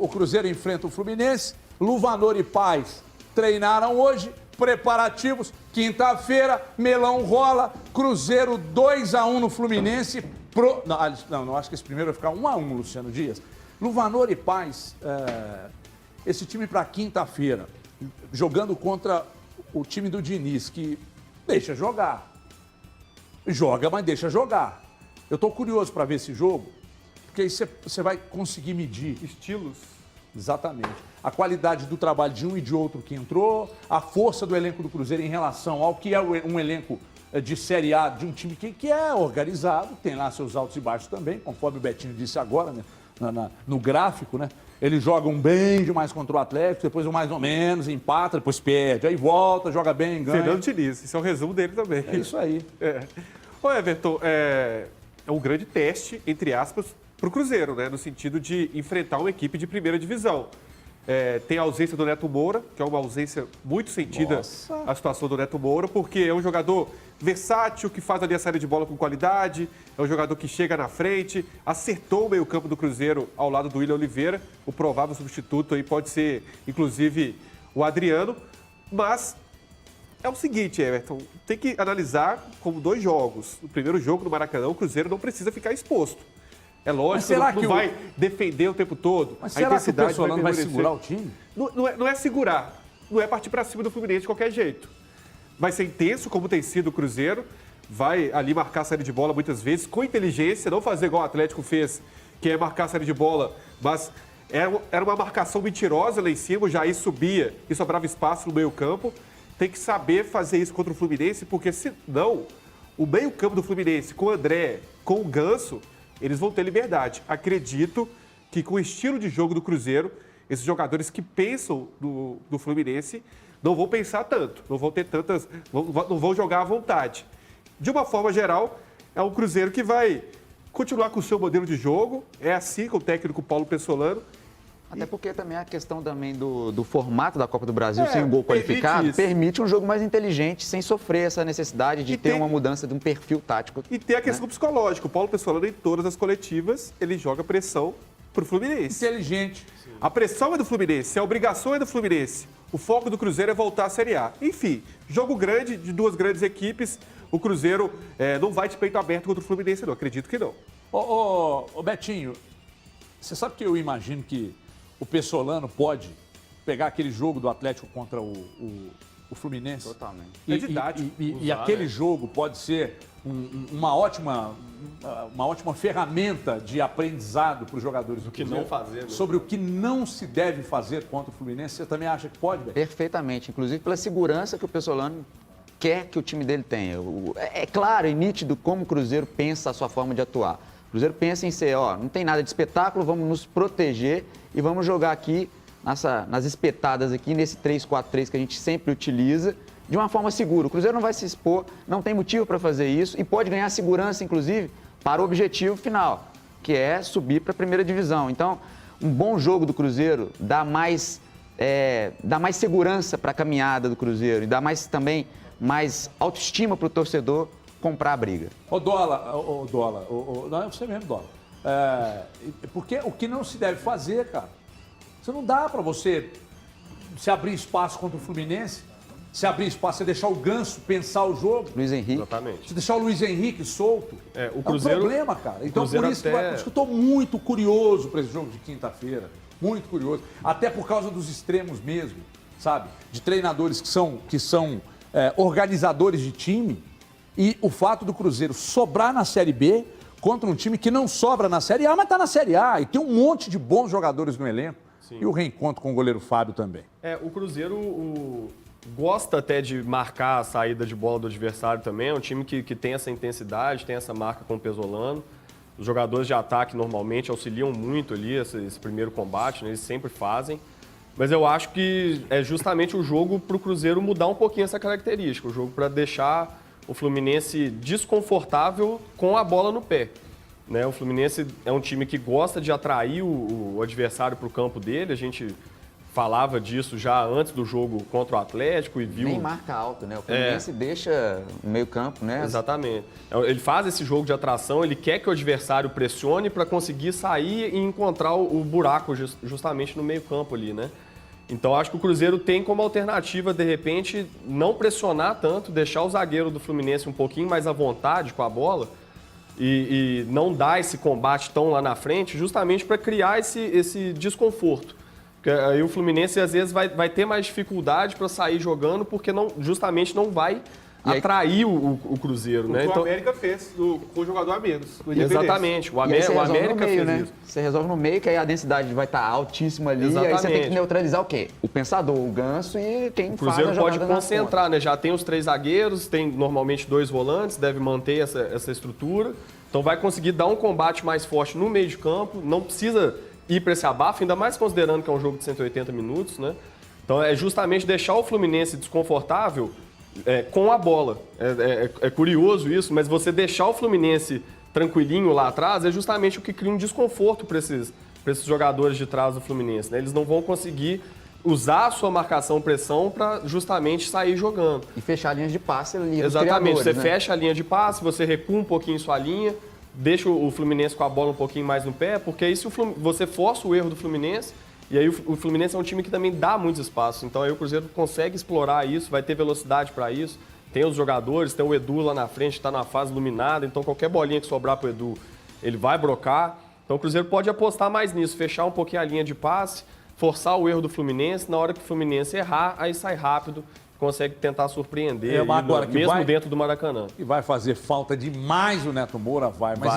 O Cruzeiro enfrenta o Fluminense. Luvanor e Paz treinaram hoje. Preparativos. Quinta-feira, melão rola. Cruzeiro 2-1 no Fluminense. Não, acho que esse primeiro vai ficar 1-1, Luciano Dias. Luvanor e Paz, esse time para quinta-feira, jogando contra o time do Diniz, que deixa jogar. Joga, mas deixa jogar. Eu estou curioso para ver esse jogo, porque aí você vai conseguir medir. Estilos. Exatamente. A qualidade do trabalho de um e de outro que entrou, a força do elenco do Cruzeiro em relação ao que é um elenco de Série A de um time que é organizado, tem lá seus altos e baixos também, conforme o Betinho disse agora, né? No gráfico, né? Eles jogam bem demais contra o Atlético, depois mais ou menos, empata, depois perde, aí volta, joga bem, ganha. Fernando Diniz, isso é o resumo dele também. É isso aí. Ô Everton, é um grande teste, entre aspas, para o Cruzeiro, né? No sentido de enfrentar uma equipe de primeira divisão. Tem a ausência do Neto Moura, que é uma ausência muito sentida a situação do Neto Moura, porque é um jogador versátil, que faz ali a saída de bola com qualidade, é um jogador que chega na frente, acertou o meio-campo do Cruzeiro ao lado do William Oliveira, o provável substituto aí pode ser, inclusive, o Adriano, mas é o seguinte, Everton, tem que analisar como 2 jogos. No primeiro jogo no Maracanã, o Cruzeiro não precisa ficar exposto. É lógico, não vai defender o tempo todo. Mas será que o Pessolano vai segurar o time? Não é segurar, não é partir para cima do Fluminense de qualquer jeito. Vai ser intenso, como tem sido o Cruzeiro, vai ali marcar a saída de bola muitas vezes, com inteligência, não fazer igual o Atlético fez, que é marcar a saída de bola, mas era uma marcação mentirosa lá em cima, o Jair subia e sobrava espaço no meio-campo. Tem que saber fazer isso contra o Fluminense, porque senão o meio-campo do Fluminense, com o André, com o Ganso, eles vão ter liberdade. Acredito que com o estilo de jogo do Cruzeiro, esses jogadores que pensam no Fluminense não vão pensar tanto, não vão ter tantas, não vão jogar à vontade. De uma forma geral, é um Cruzeiro que vai continuar com o seu modelo de jogo, é assim com o técnico Paulo Pessolano. Até porque também a questão também do formato da Copa do Brasil, sem um gol qualificado, permite um jogo mais inteligente, sem sofrer essa necessidade de ter uma mudança de um perfil tático. E tem a questão psicológica. O Paulo Pessolano, em todas as coletivas, ele joga pressão pro Fluminense. Inteligente. A pressão é do Fluminense, a obrigação é do Fluminense. O foco do Cruzeiro é voltar à Série A. Enfim, jogo grande de 2 grandes equipes. O Cruzeiro não vai de peito aberto contra o Fluminense, não. Acredito que não. Ô Betinho, você sabe que eu imagino que o Pessolano pode pegar aquele jogo do Atlético contra o Fluminense? Totalmente. E aquele jogo pode ser uma ótima ferramenta de aprendizado para os jogadores do Cruzeiro. O que não fazer. Né? Sobre o que não se deve fazer contra o Fluminense. Você também acha que pode, Betinho? Perfeitamente. Inclusive pela segurança que o Pessolano quer que o time dele tenha. É claro e nítido como o Cruzeiro pensa a sua forma de atuar. O Cruzeiro pensa em ser, não tem nada de espetáculo, vamos nos proteger e vamos jogar aqui nas espetadas aqui, nesse 3-4-3 que a gente sempre utiliza, de uma forma segura. O Cruzeiro não vai se expor, não tem motivo para fazer isso e pode ganhar segurança, inclusive, para o objetivo final, que é subir para a primeira divisão. Então, um bom jogo do Cruzeiro dá mais segurança para a caminhada do Cruzeiro e dá também mais autoestima para o torcedor comprar a briga. Não, é você mesmo, Dólar. Porque o que não se deve fazer, cara, você não dá para você se abrir espaço contra o Fluminense, se abrir espaço, você deixar o Ganso pensar o jogo. Luiz Henrique. Exatamente. Se deixar o Luiz Henrique solto. O Cruzeiro, é um problema, cara. Então, por isso que eu estou muito curioso para esse jogo de quinta-feira. Muito curioso. Até por causa dos extremos mesmo, sabe? De treinadores que são organizadores de time. E o fato do Cruzeiro sobrar na Série B contra um time que não sobra na Série A, mas está na Série A. E tem um monte de bons jogadores no elenco. Sim. E o reencontro com o goleiro Fábio também. O Cruzeiro gosta até de marcar a saída de bola do adversário também. É um time que tem essa intensidade, tem essa marca com o Pessolano. Os jogadores de ataque normalmente auxiliam muito ali esse primeiro combate, né? Eles sempre fazem. Mas eu acho que é justamente o jogo para o Cruzeiro mudar um pouquinho essa característica. O jogo para deixar o Fluminense desconfortável com a bola no pé. Né? O Fluminense é um time que gosta de atrair o adversário para o campo dele. A gente falava disso já antes do jogo contra o Atlético e viu... Nem marca alto, né? O Fluminense deixa no meio campo, né? Exatamente. Ele faz esse jogo de atração, ele quer que o adversário pressione para conseguir sair e encontrar o buraco justamente no meio campo ali, né? Então, acho que o Cruzeiro tem como alternativa, de repente, não pressionar tanto, deixar o zagueiro do Fluminense um pouquinho mais à vontade com a bola e não dar esse combate tão lá na frente, justamente para criar esse desconforto. Porque aí o Fluminense, às vezes, vai ter mais dificuldade para sair jogando, porque justamente não vai atrair o Cruzeiro, né? O que o América fez com o jogador a menos. Exatamente. O América fez isso. Você resolve no meio, que aí a densidade vai estar altíssima ali, Exatamente. aí você tem que neutralizar o quê? O pensador, o Ganso e quem O faz Cruzeiro a pode jogada nas concentrar, pontas. né? Já tem os 3 zagueiros, tem normalmente 2 volantes, deve manter essa estrutura. Então vai conseguir dar um combate mais forte no meio de campo, não precisa ir para esse abafo, ainda mais considerando que é um jogo de 180 minutos, né? Então é justamente deixar o Fluminense desconfortável com a bola. É curioso isso, mas você deixar o Fluminense tranquilinho lá atrás é justamente o que cria um desconforto para esses jogadores de trás do Fluminense, né? Eles não vão conseguir usar a sua marcação-pressão para justamente sair jogando. E fechar linhas de passe ali. Exatamente, você né? fecha a linha de passe, você recua um pouquinho sua linha, deixa o Fluminense com a bola um pouquinho mais no pé, porque aí você força o erro do Fluminense, e aí o Fluminense é um time que também dá muitos espaços. Então aí o Cruzeiro consegue explorar isso, vai ter velocidade para isso. Tem os jogadores, tem o Edu lá na frente, está na fase iluminada, então qualquer bolinha que sobrar para o Edu, ele vai brocar. Então o Cruzeiro pode apostar mais nisso, fechar um pouquinho a linha de passe, forçar o erro do Fluminense, na hora que o Fluminense errar, aí sai rápido, consegue tentar surpreender, Agora que mesmo vai- dentro do Maracanã. E vai fazer falta demais o Neto Moura, mas